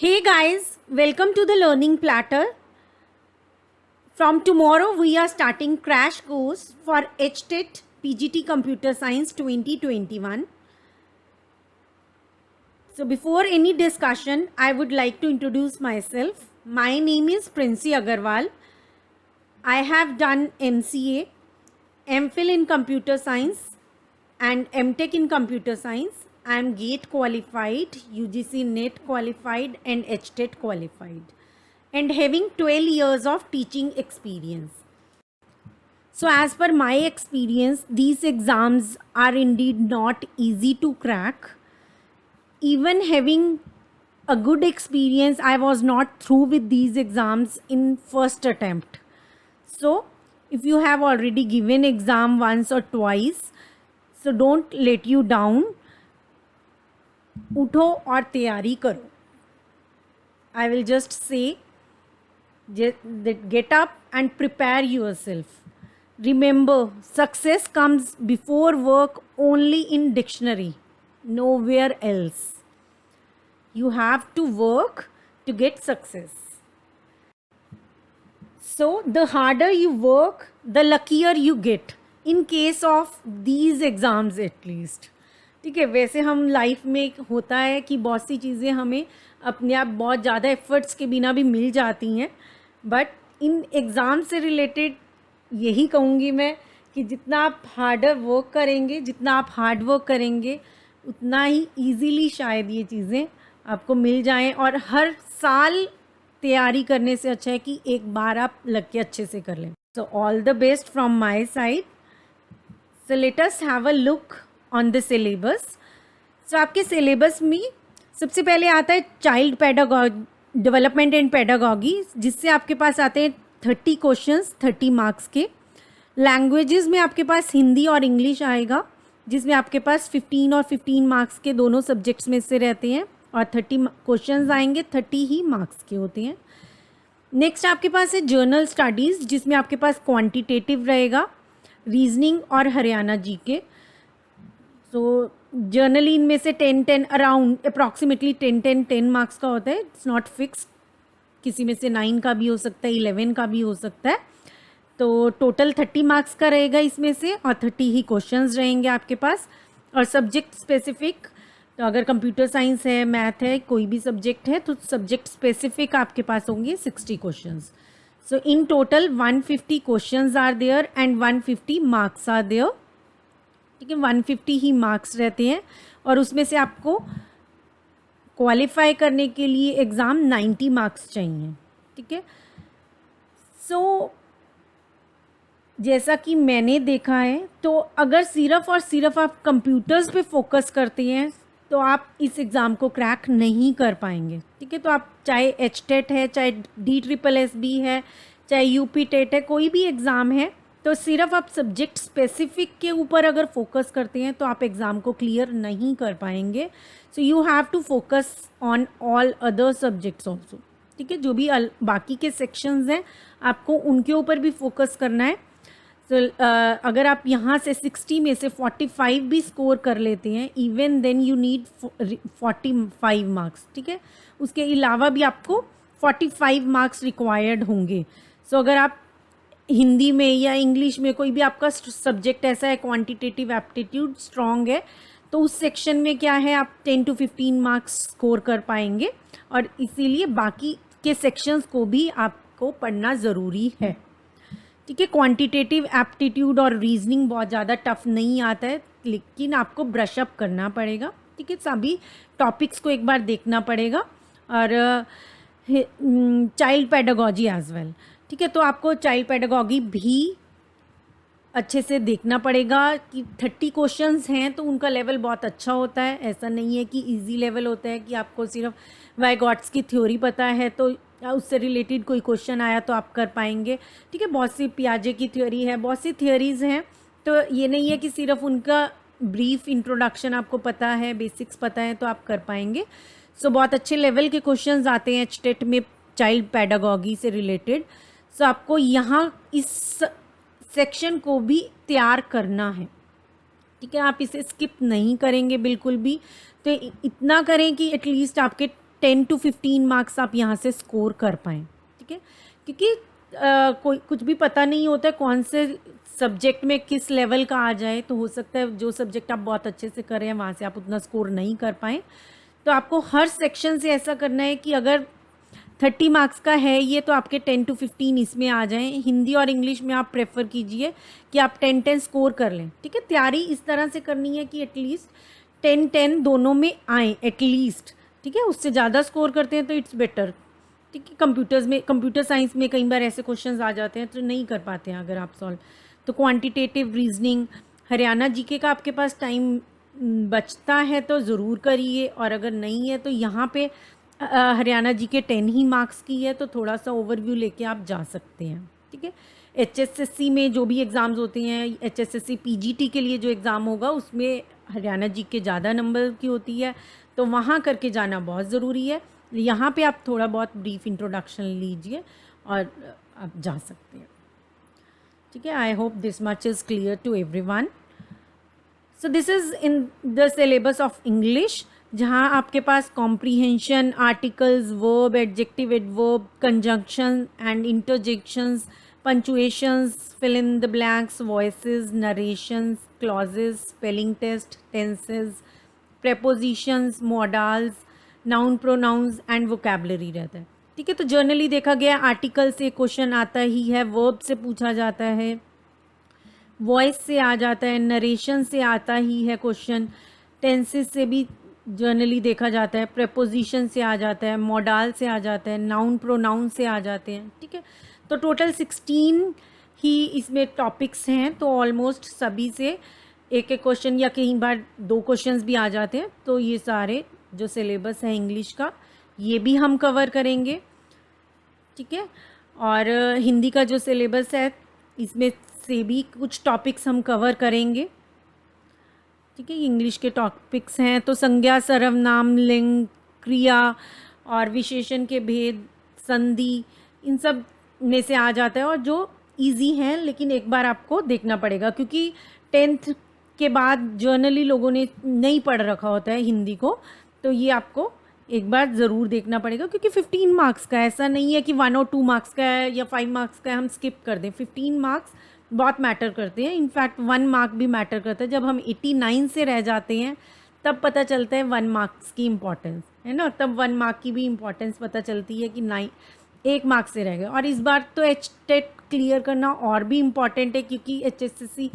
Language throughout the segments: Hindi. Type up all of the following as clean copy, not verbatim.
Hey guys, welcome to the Learning Platter. From tomorrow, we are starting crash course for HTET PGT Computer Science 2021. So before any discussion, I would like to introduce myself. My name is Princey Agarwal. I have done MCA, MPhil in Computer Science and MTech in Computer Science. I am GATE qualified, UGC NET qualified and HTET qualified, and having 12 years of teaching experience. So as per my experience, these exams are indeed not easy to crack. Even having a good experience, I was not through with these exams in first attempt. So if you have already given exam once or twice, so don't let you down. उठो और तैयारी करो. I will just say that get up and prepare yourself. Remember, success comes before work only in dictionary, nowhere else. You have to work to get success. So the harder you work, the luckier you get in case of these exams at least. ठीक है. वैसे हम लाइफ में होता है कि बहुत सी चीज़ें हमें अपने आप बहुत ज़्यादा एफर्ट्स के बिना भी मिल जाती हैं, बट इन एग्ज़ाम से रिलेटेड यही कहूँगी मैं कि जितना आप हार्डर वर्क करेंगे, जितना आप हार्ड वर्क करेंगे, उतना ही ईजीली शायद ये चीज़ें आपको मिल जाएं. और हर साल तैयारी करने से अच्छा है कि एक बार आप लग के अच्छे से कर लें. So all the best from my side. So let us have a look on the syllabus. So आपके सिलेबस में सबसे पहले आता है चाइल्ड डेवलपमेंट एंड पेडागॉगी, जिससे आपके पास आते हैं 30 क्वेश्चंस 30 मार्क्स के. लैंग्वेजेस में आपके पास हिंदी और इंग्लिश आएगा, जिसमें आपके पास 15 और 15 मार्क्स के दोनों सब्जेक्ट्स में से रहते हैं, और 30 क्वेश्चंस आएंगे, 30 ही मार्क्स के होते हैं. नेक्स्ट आपके पास है जर्नल स्टडीज़, जिसमें आपके पास क्वांटिटेटिव रहेगा, रीजनिंग और हरियाणा जी के. सो जर्नली इनमें से 10 अराउंड अप्रॉक्सीमेटली 10 मार्क्स का होता है. इट्स नॉट फिक्स्ड, किसी में से 9 का भी हो सकता है, 11 का भी हो सकता है. तो टोटल 30 मार्क्स का रहेगा इसमें से, और 30 ही क्वेश्चंस रहेंगे आपके पास. और सब्जेक्ट स्पेसिफिक, तो अगर कंप्यूटर साइंस है, मैथ है, कोई भी सब्जेक्ट है, तो सब्जेक्ट स्पेसिफिक आपके पास होंगे 60 questions. So in total 150 questions are there and 150 marks are there. ठीक है, 150 ही मार्क्स रहते हैं, और उसमें से आपको क्वालिफाई करने के लिए एग्ज़ाम 90 मार्क्स चाहिए. ठीक है. सो जैसा कि मैंने देखा है, तो अगर सिर्फ और सिर्फ आप कंप्यूटर्स पे फोकस करते हैं तो आप इस एग्ज़ाम को क्रैक नहीं कर पाएंगे. ठीक है. तो आप चाहे HTET है, चाहे DSSB है, चाहे UP टेट है, कोई भी एग्ज़ाम है, तो सिर्फ आप सब्जेक्ट स्पेसिफिक के ऊपर अगर फोकस करते हैं तो आप एग्ज़ाम को क्लियर नहीं कर पाएंगे. So you have to focus on all other subjects also. ठीक है. जो भी बाकी के सेक्शंस हैं, आपको उनके ऊपर भी फोकस करना है. तो अगर आप यहाँ से 60 में से 45 भी स्कोर कर लेते हैं, even then you need 45 marks. ठीक है. उसके अलावा भी आपको 45 मार्क्स रिक्वायर्ड होंगे. सो अगर आप हिंदी में या इंग्लिश में कोई भी आपका सब्जेक्ट ऐसा है, क्वांटिटेटिव एप्टीट्यूड स्ट्रॉन्ग है, तो उस सेक्शन में क्या है, आप 10 to 15 मार्क्स स्कोर कर पाएंगे. और इसीलिए बाकी के सेक्शंस को भी आपको पढ़ना ज़रूरी है. ठीक है. क्वांटिटेटिव एप्टीट्यूड और रीजनिंग बहुत ज़्यादा टफ नहीं आता है, लेकिन आपको ब्रशअप करना पड़ेगा. ठीक है. सभी टॉपिक्स को एक बार देखना पड़ेगा. और चाइल्ड पेडागॉजी एज वेल. ठीक है. तो आपको चाइल्ड पेडागॉगी भी अच्छे से देखना पड़ेगा कि 30 क्वेश्चंस हैं तो उनका लेवल बहुत अच्छा होता है. ऐसा नहीं है कि इजी लेवल होता है कि आपको सिर्फ वाइगॉट्स की थ्योरी पता है तो उससे रिलेटेड कोई क्वेश्चन आया तो आप कर पाएंगे. ठीक है. बहुत सी पियाजे की थ्योरी है, बहुत सी थियोरीज़ हैं, तो ये नहीं है कि सिर्फ उनका ब्रीफ इंट्रोडक्शन आपको पता है, बेसिक्स पता है तो आप कर पाएंगे. सो बहुत अच्छे लेवल के क्वेश्चंस आते हैं HTET में चाइल्ड पेडागॉगी से रिलेटेड. सो आपको यहाँ इस सेक्शन को भी तैयार करना है. ठीक है. आप इसे स्किप नहीं करेंगे बिल्कुल भी. तो इतना करें कि एटलीस्ट आपके 10 to 15 मार्क्स आप यहाँ से स्कोर कर पाएँ, ठीक है, क्योंकि कोई कुछ भी पता नहीं होता है कौन से सब्जेक्ट में किस लेवल का आ जाए। तो हो सकता है जो सब्जेक्ट आप बहुत अच्छे से कर रहे हैं वहाँ से आप उतना स्कोर नहीं कर पाएँ। तो आपको हर सेक्शन से ऐसा करना है कि अगर 30 मार्क्स का है ये, तो आपके 10 to 15 इसमें आ जाएं। हिंदी और इंग्लिश में आप प्रेफर कीजिए कि आप 10-10 स्कोर कर लें, ठीक है। तैयारी इस तरह से करनी है कि एटलीस्ट 10-10 दोनों में आएँ एटलीस्ट, ठीक है। उससे ज़्यादा स्कोर करते हैं तो इट्स बेटर, ठीक है। कंप्यूटर साइंस में कई बार ऐसे क्वेश्चंस आ जाते हैं तो नहीं कर पाते हैं अगर आप सॉल्व। तो क्वांटिटेटिव रीजनिंग, हरियाणा जीके का आपके पास टाइम बचता है तो ज़रूर करिए, और अगर नहीं है तो यहाँ पे हरियाणा जीके 10 ही मार्क्स की है तो थोड़ा सा ओवरव्यू लेके आप जा सकते हैं, ठीक है। HSSC में जो भी एग्ज़ाम्स होते हैं, HSSC PGT के लिए जो एग्ज़ाम होगा उसमें हरियाणा जीके ज़्यादा नंबर की होती है, तो वहाँ करके जाना बहुत ज़रूरी है। यहाँ पे आप थोड़ा बहुत ब्रीफ इंट्रोडक्शन लीजिए और आप जा सकते हैं, ठीक है। I hope this much is clear to everyone. So this is in the syllabus of English, जहाँ आपके पास comprehension, articles, verb, adjective, adverb, conjunction and interjections, punctuations, fill in the blanks, voices, narrations, clauses, spelling test, tenses, prepositions, modals, noun, pronouns and vocabulary रहता है, ठीक है। तो जर्नली देखा गया आर्टिकल से क्वेश्चन आता ही है, वर्ब से पूछा जाता है, वॉइस से आ जाता है, नरेशन से आता ही है क्वेश्चन, टेंसेस से भी जर्नली देखा जाता है, प्रेपोजिशन से आ जाता है, मॉडल से आ जाता है, नाउन प्रोनाउन से आ जाते हैं, ठीक है। तो टोटल 16 ही इसमें टॉपिक्स हैं, तो ऑलमोस्ट सभी से एक एक क्वेश्चन या कई बार 2 क्वेश्चंस भी आ जाते हैं। तो ये सारे जो सिलेबस है इंग्लिश का ये भी हम कवर करेंगे, ठीक है। और हिंदी का जो सिलेबस है इसमें से भी कुछ टॉपिक्स हम कवर करेंगे, ठीक है। इंग्लिश के टॉपिक्स हैं तो संज्ञा, सर्वनाम, लिंग, क्रिया और विशेषण के भेद, संधि, इन सब में से आ जाता है, और जो इजी हैं लेकिन एक बार आपको देखना पड़ेगा, क्योंकि 10th के बाद जर्नली लोगों ने नहीं पढ़ रखा होता है हिंदी को, तो ये आपको एक बार ज़रूर देखना पड़ेगा, क्योंकि 15 मार्क्स का ऐसा नहीं है कि 1 और 2 मार्क्स का है या 5 मार्क्स का है हम स्किप कर दें। 15 मार्क्स बहुत मैटर करते हैं, इनफैक्ट 1 मार्क भी मैटर करता है। जब हम 89 से रह जाते हैं तब पता चलता है 1 मार्क्स की इम्पोर्टेंस, है ना, तब 1 मार्क की भी इम्पोर्टेंस पता चलती है कि 1 मार्क से रह गए। और इस बार तो HTET क्लियर करना और भी इम्पॉर्टेंट है, क्योंकि HSSC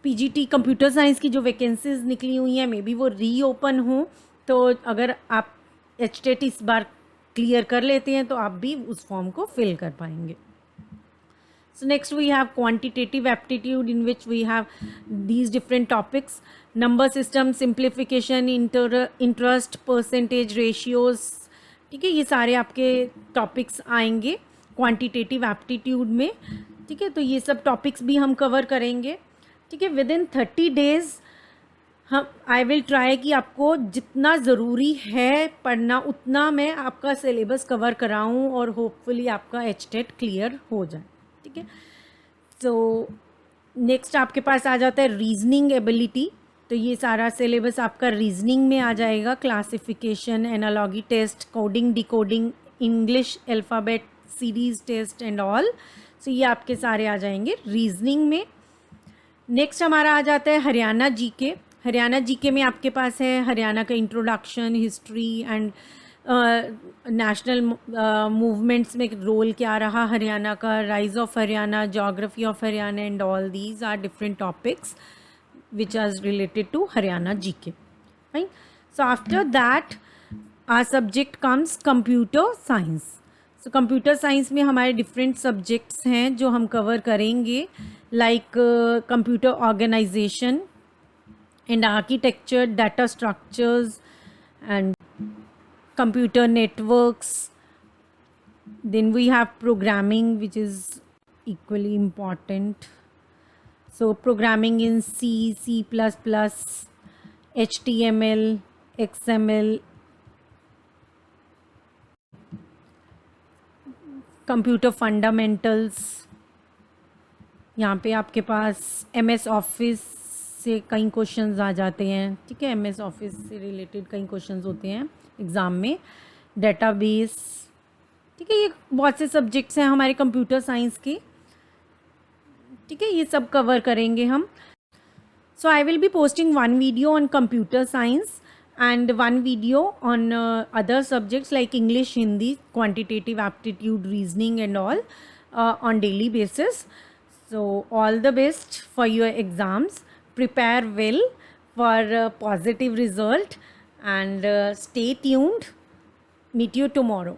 PGT कंप्यूटर साइंस की जो वैकेंसीज निकली हुई हैं मे बी वो रीओपन हो, तो अगर आप HTET इस बार क्लियर कर लेते हैं तो आप भी उस फॉर्म को फिल कर पाएंगे। So next we have quantitative aptitude, in which we have these different topics: number system, simplification, interest, percentage, ratios, ठीक है। ये सारे आपके टॉपिक्स आएंगे क्वांटिटेटिव एप्टीट्यूड में, ठीक है। तो ये सब टॉपिक्स भी हम कवर करेंगे, ठीक है। विद इन 30 डेज़ हम आई विल ट्राई कि आपको जितना ज़रूरी है पढ़ना उतना मैं आपका सिलेबस कवर कराऊं, और होपफुली आपका HTET क्लियर हो जाए, ठीक है। तो नेक्स्ट आपके पास आ जाता है रीजनिंग एबिलिटी। तो ये सारा सिलेबस आपका रीजनिंग में आ जाएगा: classification, analogy test, coding, decoding, English alphabet series test and all. So ये आपके सारे आ जाएंगे रीजनिंग में। नेक्स्ट हमारा आ जाता है हरियाणा जीके। हरियाणा जीके में आपके पास है हरियाणा का introduction, history and national movements में रोल क्या रहा हरियाणा का, rise of Haryana, geography of Haryana and all these are different topics which are related to Haryana GK. Fine. So after that our subject comes computer science. So computer science में हमारे different subjects हैं जो हम cover करेंगे, like computer organization and architecture, data structures and computer networks. Then we have programming, which is equally important. So programming in C, C++, HTML, XML, computer fundamentals. यहाँ पे आपके पास MS ऑफिस से कई क्वेश्चंस आ जाते हैं, ठीक है। MS ऑफिस से रिलेटेड कई क्वेश्चंस होते हैं एग्ज़ाम में। डेटाबेस, ठीक है, ये बहुत से सब्जेक्ट्स हैं हमारे कंप्यूटर साइंस के, ठीक है, ये सब कवर करेंगे हम. So I will be posting one video on computer science and one video on other subjects like English, Hindi, quantitative aptitude, reasoning and all on daily basis. So all the best for your exams. Prepare well for a positive result and stay tuned. Meet you tomorrow.